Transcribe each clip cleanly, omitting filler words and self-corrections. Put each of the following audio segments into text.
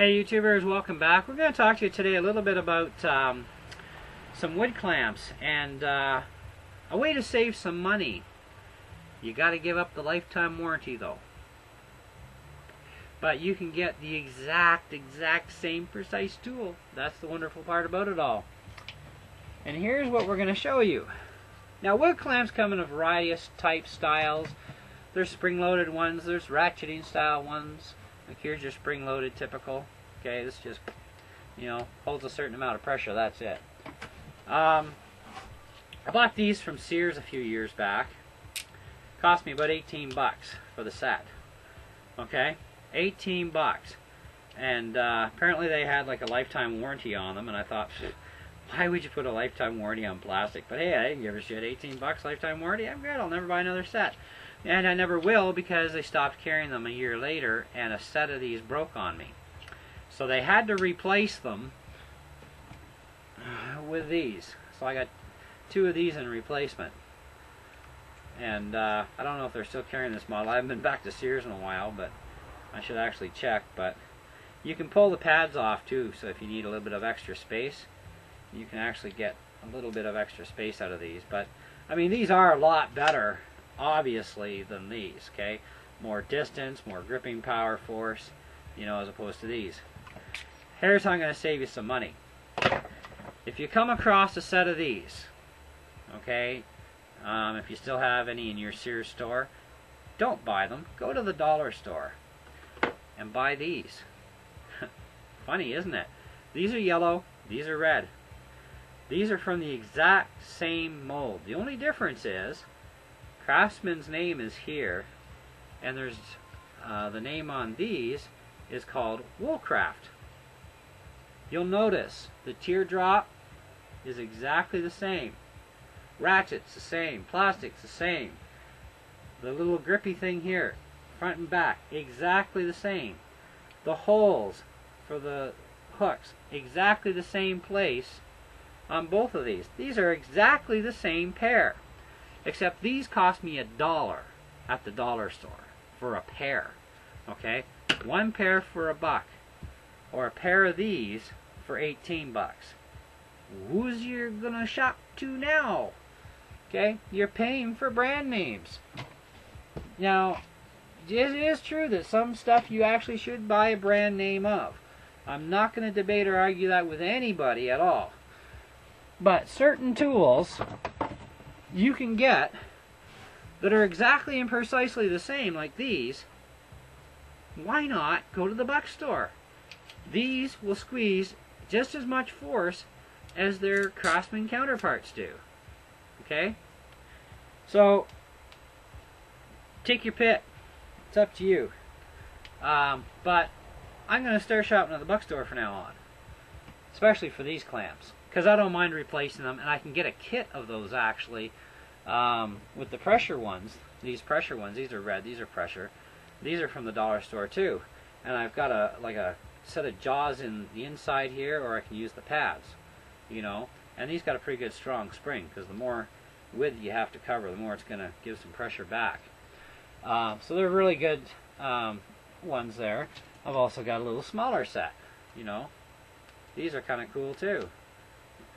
Hey YouTubers, welcome back. We're going to talk to you today a little bit about some wood clamps and a way to save some money. You got to give up the lifetime warranty though. But you can get the exact same precise tool. That's the wonderful part about it all. And here's what we're going to show you. Now wood clamps come in a variety of types, styles. There's spring-loaded ones, there's ratcheting style ones. Like here's your spring-loaded typical. Okay, this just, holds a certain amount of pressure, that's it. I bought these from Sears a few years back. Cost me about 18 bucks for the set. Okay, 18 bucks. And apparently they had like a lifetime warranty on them, and I thought, why would you put a lifetime warranty on plastic? But hey, I didn't give a shit. 18 bucks lifetime warranty, I'm good, I'll never buy another set. And I never will, because they stopped carrying them a year later and a set of these broke on me. So they had to replace them with these. So I got two of these in replacement. And I don't know if they're still carrying this model. I haven't been back to Sears in a while, but I should actually check. But you can pull the pads off too, so if you need a little bit of extra space, you can actually get a little bit of extra space out of these. But I mean, these are a lot better, obviously, than these. Okay, more distance, more gripping power, force, as opposed to these. Here's how I'm going to save you some money. If you come across a set of these, okay, if you still have any in your Sears store, don't buy them. Go to the dollar store and buy these. Funny, isn't it? These are yellow, these are red. These are from the exact same mold. The only difference is Craftsman's name is here, and there's the name on these is called Woolcraft. You'll notice the teardrop is exactly the same. Ratchet's the same. Plastic's the same. The little grippy thing here, front and back, exactly the same. The holes for the hooks, exactly the same place on both of these. These are exactly the same pair, except these cost me $1 at the dollar store for a pair. Okay, one pair for $1, or a pair of these for 18 bucks. Who's you gonna shop to now? Okay, you're paying for brand names. Now, it is true that some stuff you actually should buy a brand name of. I'm not going to debate or argue that with anybody at all. But certain tools you can get that are exactly and precisely the same, like these. Why not go to the buck store? These will squeeze just as much force as their Craftsman counterparts do. Okay? So, take your pick. It's up to you. But I'm going to start shopping at the buck store from now on. Especially for these clamps. Because I don't mind replacing them, and I can get a kit of those actually with the pressure ones. These pressure ones, these are red, these are pressure. These are from the dollar store too. And I've got a set of jaws in the inside here, or I can use the pads. And these got a pretty good strong spring, because the more width you have to cover, the more it's going to give some pressure back. So they're really good ones there. I've also got a little smaller set. These are kind of cool too.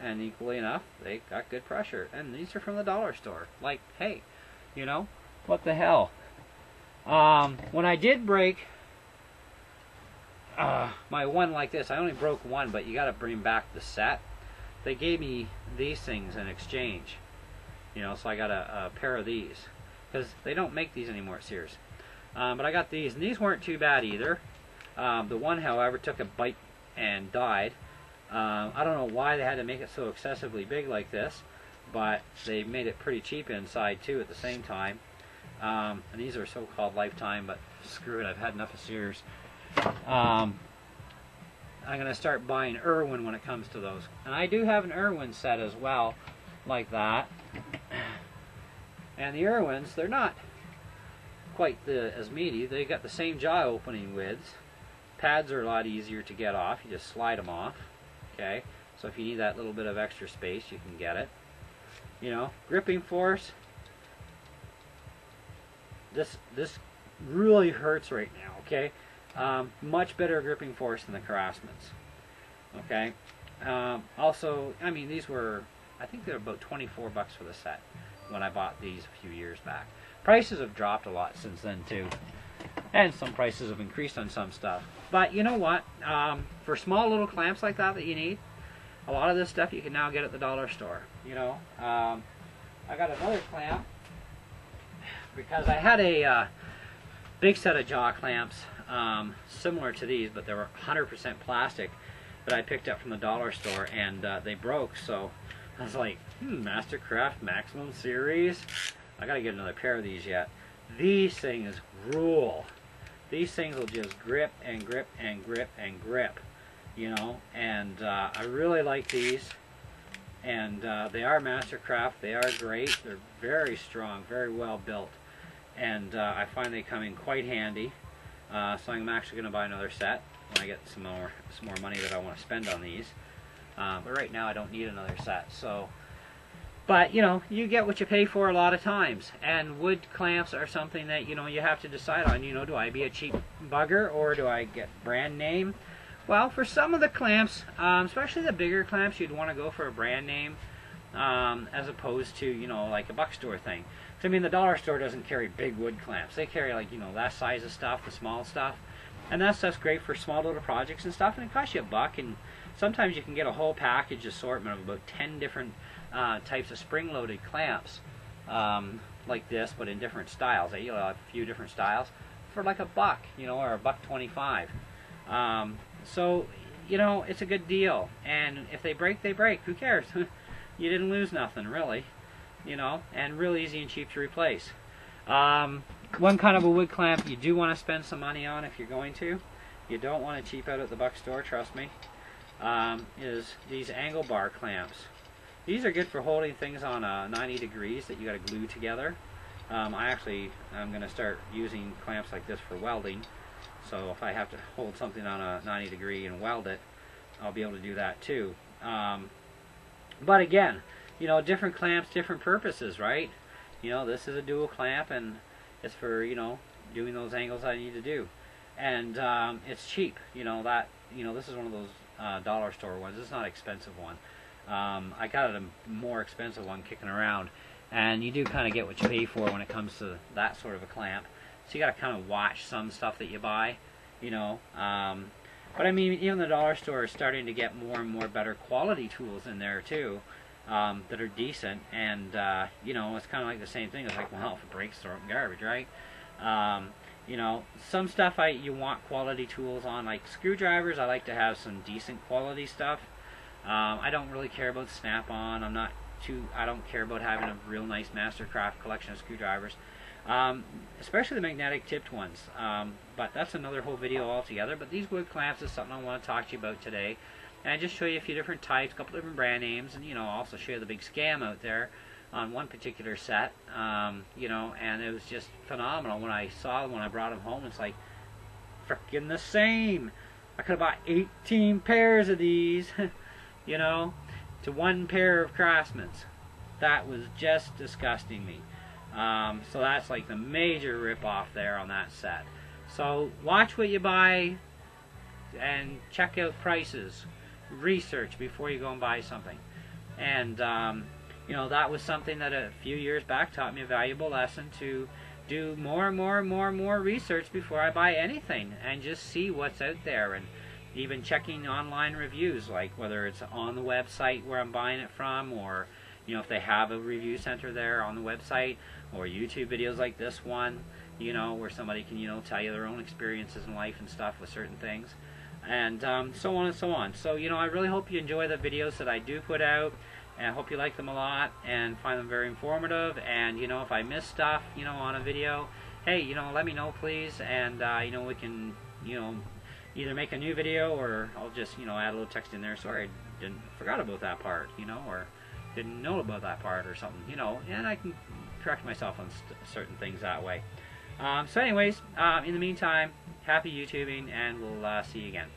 And equally enough, they got good pressure. And these are from the dollar store. Like, hey, what the hell? When I did break my one like this, I only broke one, but you got to bring back the set. They gave me these things in exchange. So I got a pair of these. Because they don't make these anymore at Sears. But I got these, and these weren't too bad either. The one, however, took a bite and died. I don't know why they had to make it so excessively big like this, but they made it pretty cheap inside too at the same time. And these are so-called lifetime, but screw it, I've had enough of Sears. I'm going to start buying Irwin when it comes to those. And I do have an Irwin set as well, like that. And the Irwins, they're not quite as meaty. They got the same jaw opening widths. Pads are a lot easier to get off. You just slide them off. Okay, so if you need that little bit of extra space, you can get it. Gripping force. This really hurts right now. Okay, Much better gripping force than the Craftsman's. Okay. Also, I mean, these were, I think they were about 24 bucks for the set when I bought these a few years back. Prices have dropped a lot since then too, and some prices have increased on some stuff. But you know what? For small little clamps like that you need, a lot of this stuff you can now get at the dollar store. You know, I got another clamp because I had a big set of jaw clamps similar to these, but they were 100% plastic that I picked up from the dollar store, and they broke. So I was like, Mastercraft Maximum Series. I gotta get another pair of these yet. These things rule. These things will just grip and grip and grip and grip, you know. And I really like these. And they are Mastercraft. They are great. They're very strong, very well built. And I find they come in quite handy. So I'm actually going to buy another set when I get some more money that I want to spend on these. But right now I don't need another set. So, but you know, you get what you pay for a lot of times. And wood clamps are something that, you know, you have to decide on. You know, do I be a cheap bugger or do I get brand name? Well, for some of the clamps, especially the bigger clamps, you'd want to go for a brand name as opposed to, you know, like a buck store thing. So, I mean, the dollar store doesn't carry big wood clamps. They carry, like, you know, that size of stuff, the small stuff. And that stuff's great for small little projects and stuff, and it costs you $1. And sometimes you can get a whole package assortment of about 10 different types of spring-loaded clamps like this, but in different styles. You know, a few different styles for like $1, you know, or $1.25. So, you know, it's a good deal. And if they break, they break. Who cares? You didn't lose nothing, really. You know, and real easy and cheap to replace. One kind of a wood clamp you do want to spend some money on if you're going to. You don't want to cheap out at the buck store, trust me. Is these angle bar clamps. These are good for holding things on 90 degrees that you got to glue together. I'm going to start using clamps like this for welding. So if I have to hold something on a 90 degree and weld it, I'll be able to do that too. But again, you know, different clamps, different purposes, right? You know, this is a dual clamp and it's for, you know, doing those angles I need to do. And it's cheap, you know, this is one of those dollar store ones. It's not an expensive one. I got a more expensive one kicking around, and you do kind of get what you pay for when it comes to that sort of a clamp. So you got to kind of watch some stuff that you buy, you know. But I mean, even the dollar store is starting to get more and more better quality tools in there too, that are decent. And you know, it's kind of like the same thing. It's like, well, if it breaks, throw it in garbage, right? You know, some stuff you want quality tools on, like screwdrivers. I like to have some decent quality stuff. I don't really care about snap-on. I don't care about having a real nice Mastercraft collection of screwdrivers. Especially the magnetic tipped ones, but that's another whole video altogether. But these wood clamps is something I want to talk to you about today, and just show you a few different types, a couple different brand names, and you know, also show you the big scam out there on one particular set. You know, and it was just phenomenal when I brought them home. It's like frickin' the same. I could have bought 18 pairs of these, you know, to one pair of Craftsman's. That was just disgusting me. So that's like the major rip-off there on that set. So watch what you buy and check out prices. Research before you go and buy something. And you know, that was something that a few years back taught me a valuable lesson, to do more and more research before I buy anything, and just see what's out there, and even checking online reviews, like whether it's on the website where I'm buying it from, or you know, if they have a review center there on the website, or YouTube videos like this one, you know, where somebody can, you know, tell you their own experiences in life and stuff with certain things, and so on and so on. So, you know, I really hope you enjoy the videos that I do put out, and I hope you like them a lot and find them very informative. And, you know, if I miss stuff, you know, on a video, hey, you know, let me know, please, and, you know, we can, you know, either make a new video, or I'll just, you know, add a little text in there, sorry, I forgot about that part, you know, or didn't know about that part or something, you know, and I can correct myself on certain things that way. So anyways, in the meantime, happy YouTubing, and we'll see you again.